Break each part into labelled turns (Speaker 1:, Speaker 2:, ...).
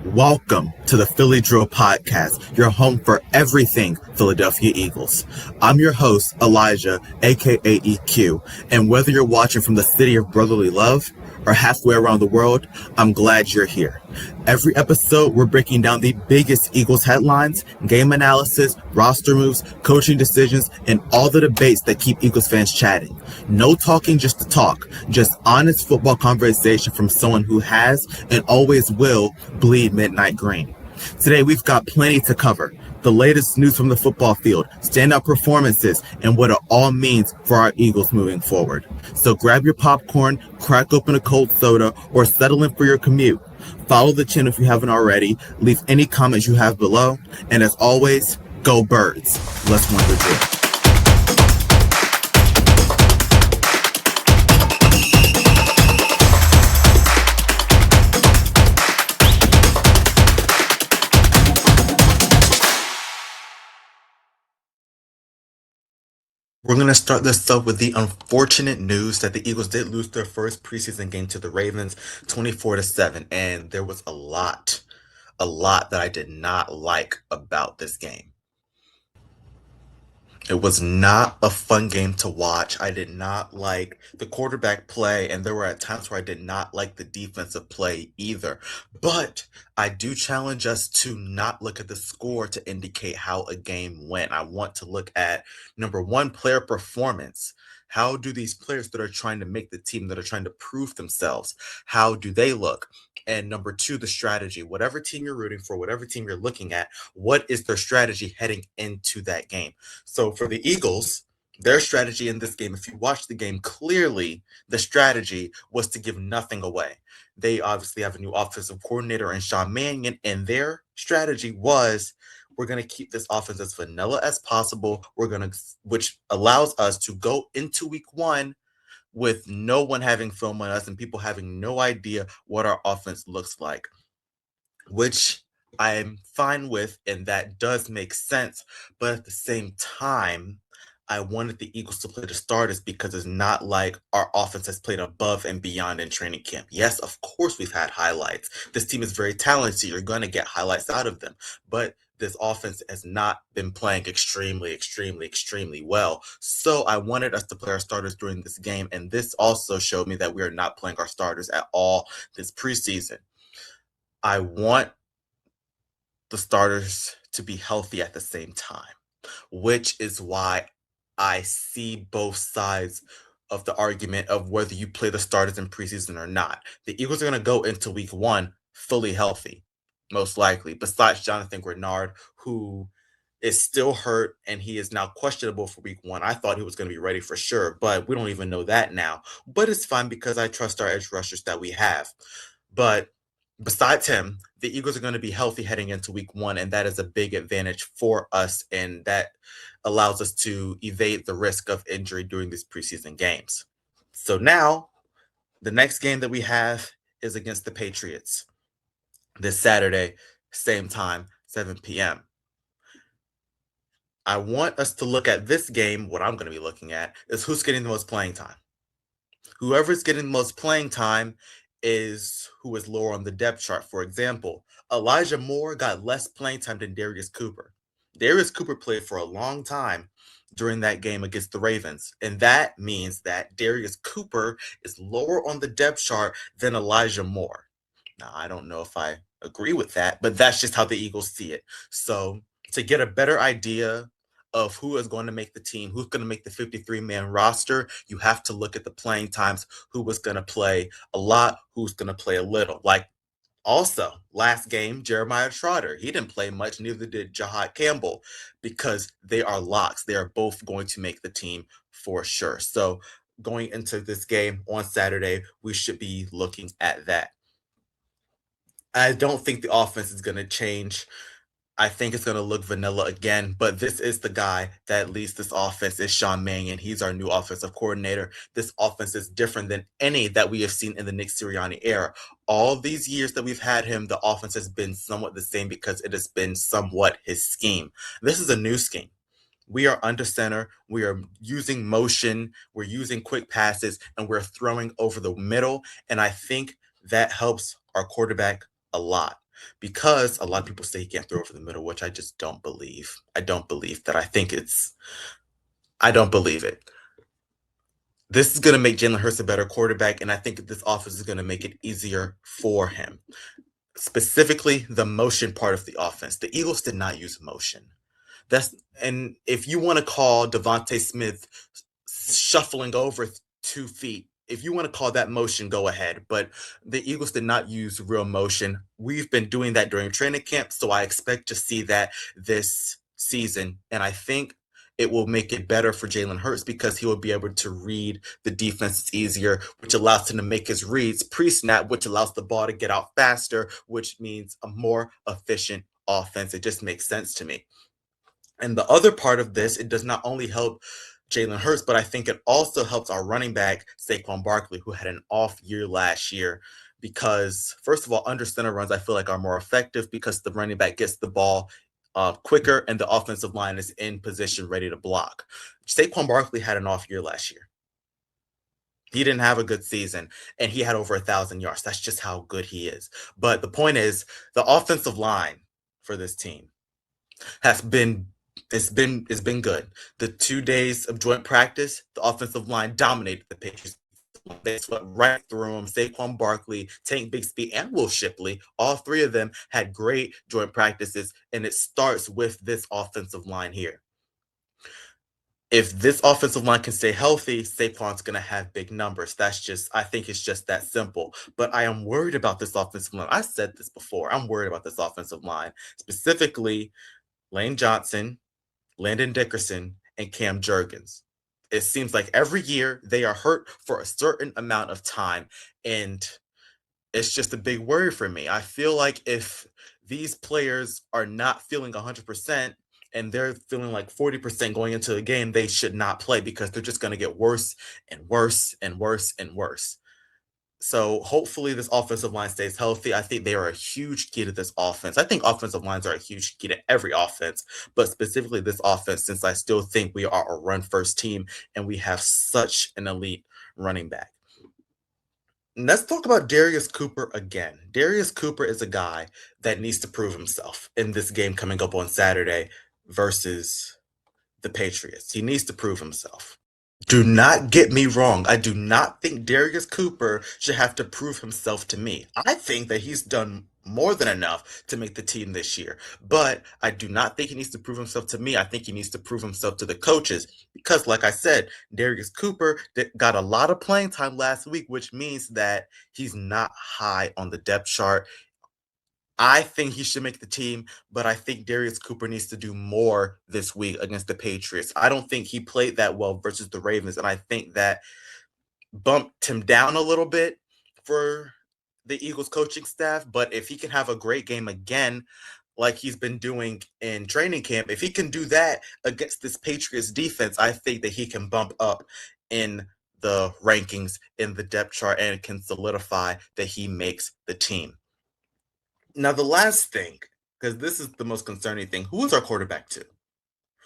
Speaker 1: Welcome to the Philly Drill Podcast, your home for everything Philadelphia Eagles. I'm your host, Elijah, aka EQ, and whether you're watching from the city of brotherly love or halfway around the world, I'm glad you're here. Every episode, we're breaking down the biggest Eagles headlines, game analysis, roster moves, coaching decisions, and all the debates that keep Eagles fans chatting. No talking just to talk, just honest football conversation from someone who has and always will bleed midnight green. Today, we've got plenty to cover. The latest news from the football field, standout performances, and what it all means for our Eagles moving forward. So grab your popcorn, crack open a cold soda, or settle in for your commute. Follow the channel if you haven't already. Leave any comments you have below. And as always, go Birds. Let's win the drill. We're going to start this up with the unfortunate news that the Eagles did lose their first preseason game to the Ravens 24-7. And there was a lot that I did not like about this game. It was not a fun game to watch. I did not like the quarterback play, and there were at times where I did not like the defensive play either. But I do challenge us to not look at the score to indicate how a game went. I want to look at, number one, player performance. How do these players that are trying to make the team, that are trying to prove themselves, how do they look? And number two, the strategy. Whatever team you're rooting for, whatever team you're looking at, what is their strategy heading into that game? So for the Eagles, their strategy in this game, if you watch the game clearly, the strategy was to give nothing away. They obviously have a new offensive coordinator in Sean Mannion, and their strategy was, we're going to keep this offense as vanilla as possible. Which allows us to go into week one with no one having film on us and people having no idea what our offense looks like, which I'm fine with, and that does make sense. But at the same time, I wanted the Eagles to play the starters because it's not like our offense has played above and beyond in training camp. Yes, of course, we've had highlights. This team is very talented. You're going to get highlights out of them. But this offense has not been playing extremely well. So I wanted us to play our starters during this game. And this also showed me that we are not playing our starters at all this preseason. I want the starters to be healthy at the same time, which is why I see both sides of the argument of whether you play the starters in preseason or not. The Eagles are going to go into week one fully healthy, most likely, besides Jonathan Grenard, who is still hurt and he is now questionable for week one. I thought he was going to be ready for sure, but we don't even know that now. But it's fine because I trust our edge rushers that we have. But besides him, the Eagles are going to be healthy heading into week one, and that is a big advantage for us, and that allows us to evade the risk of injury during these preseason games. So now, the next game that we have is against the Patriots this Saturday, same time, 7 p.m. I want us to look at this game. What I'm going to be looking at is who's getting the most playing time. Whoever's getting the most playing time is who is lower on the depth chart. For example, Elijah Moore got less playing time than Darius Cooper. Darius Cooper played for a long time during that game against the Ravens, and that means that Darius Cooper is lower on the depth chart than Elijah Moore. Now, I don't know if I agree with that, but that's just how the Eagles see it. So to get a better idea of who is going to make the team, who's going to make the 53-man roster, you have to look at the playing times, who was going to play a lot, who's going to play a little. Like, also, last game, Jeremiah Trotter, he didn't play much, neither did Jahad Campbell, because they are locks. They are both going to make the team for sure. So going into this game on Saturday, we should be looking at that. I don't think the offense is going to change. I think it's going to look vanilla again, but this is the guy that leads this offense, is Sean Mannion. He's our new offensive coordinator. This offense is different than any that we have seen in the Nick Sirianni era. All these years that we've had him, the offense has been somewhat the same because it has been somewhat his scheme. This is a new scheme. We are under center. We are using motion. We're using quick passes, and we're throwing over the middle. And I think that helps our quarterback a lot. because a lot of people say he can't throw over the middle, which I just don't believe. I don't believe that. I don't believe it. This is going to make Jalen Hurts a better quarterback, and I think this offense is going to make it easier for him. Specifically, the motion part of the offense. The Eagles did not use motion. That's and if you want to call Devontae Smith shuffling over 2 feet, if you want to call that motion, go ahead. But the Eagles did not use real motion. We've been doing that during training camp, so I expect to see that this season. And I think it will make it better for Jalen Hurts because he will be able to read the defense easier, which allows him to make his reads pre-snap, which allows the ball to get out faster, which means a more efficient offense. It just makes sense to me. And the other part of this, it does not only help Jalen Hurts, but I think it also helps our running back, Saquon Barkley, who had an off year last year. Because, first of all, under center runs, I feel like are more effective because the running back gets the ball quicker and the offensive line is in position ready to block. Saquon Barkley had an off year last year. He didn't have a good season, and he had over 1,000 yards. That's just how good he is. But the point is, the offensive line for this team has been it's been good. The 2 days of joint practice, the offensive line dominated the Patriots. They swept right through them. Saquon Barkley, Tank Bigsby, and Will Shipley, all three of them had great joint practices, and it starts with this offensive line here. If this offensive line can stay healthy, Saquon's going to have big numbers. I think it's just that simple. But I am worried about this offensive line. I said this before. I'm worried about this offensive line, specifically Lane Johnson, Landon Dickerson, and Cam Jurgens. It seems like every year they are hurt for a certain amount of time, and it's just a big worry for me. I feel like if these players are not feeling 100% and they're feeling like 40% going into a game, they should not play because they're just going to get worse and worse and worse and worse. So hopefully this offensive line stays healthy. I think they are a huge key to this offense. I think offensive lines are a huge key to every offense, but specifically this offense, since I still think we are a run first team and we have such an elite running back. Let's talk about Darius Cooper again. Darius Cooper is a guy that needs to prove himself in this game coming up on Saturday versus the Patriots. He needs to prove himself. Do not get me wrong. I do not think Darius Cooper should have to prove himself to me. I think that he's done more than enough to make the team this year. But I do not think he needs to prove himself to me. I think he needs to prove himself to the coaches because, like I said, Darius Cooper got a lot of playing time last week, which means that he's not high on the depth chart. I think he should make the team, but I think Darius Cooper needs to do more this week against the Patriots. I don't think he played that well versus the Ravens, and I think that bumped him down a little bit for the Eagles coaching staff. But if he can have a great game again, like he's been doing in training camp, if he can do that against this Patriots defense, I think that he can bump up in the rankings in the depth chart and can solidify that he makes the team. Now, the last thing, because this is the most concerning thing, who is our quarterback to?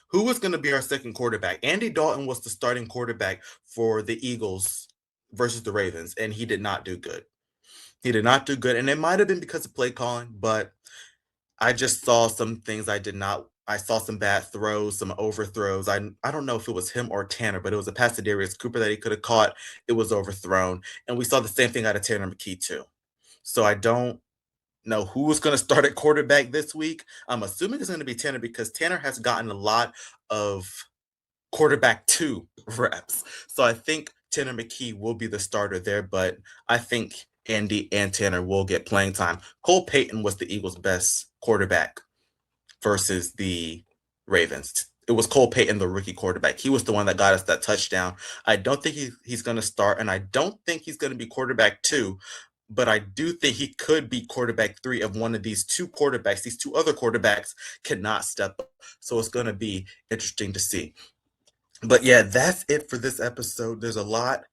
Speaker 1: Who is going to be our second quarterback? Andy Dalton was the starting quarterback for the Eagles versus the Ravens, and he did not do good. He did not do good, and it might have been because of play calling, but I just saw some things I did not. I saw some bad throws, some overthrows. I don't know if it was him or Tanner, but it was a pass to Darius Cooper that he could have caught. It was overthrown, and we saw the same thing out of Tanner McKee too. So I don't know who's going to start at quarterback this week. I'm assuming it's going to be Tanner because Tanner has gotten a lot of quarterback 2 reps. So I think Tanner McKee will be the starter there, but I think Andy and Tanner will get playing time. Cole Payton was the Eagles' best quarterback versus the Ravens. It was Cole Payton, the rookie quarterback. He was the one that got us that touchdown. I don't think he's going to start, and I don't think he's going to be quarterback 2, but I do think he could be quarterback 3 if one of these two quarterbacks, these two other quarterbacks, cannot step up. So it's going to be interesting to see. But yeah, that's it for this episode. There's a lot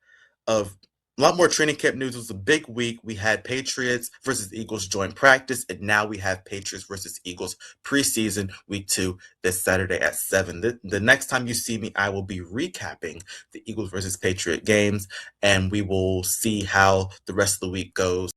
Speaker 1: more training camp news. It was a big week. We had Patriots versus Eagles joint practice, and now we have Patriots versus Eagles preseason week 2 this Saturday at 7. The next time you see me, I will be recapping the Eagles versus Patriot games, and we will see how the rest of the week goes.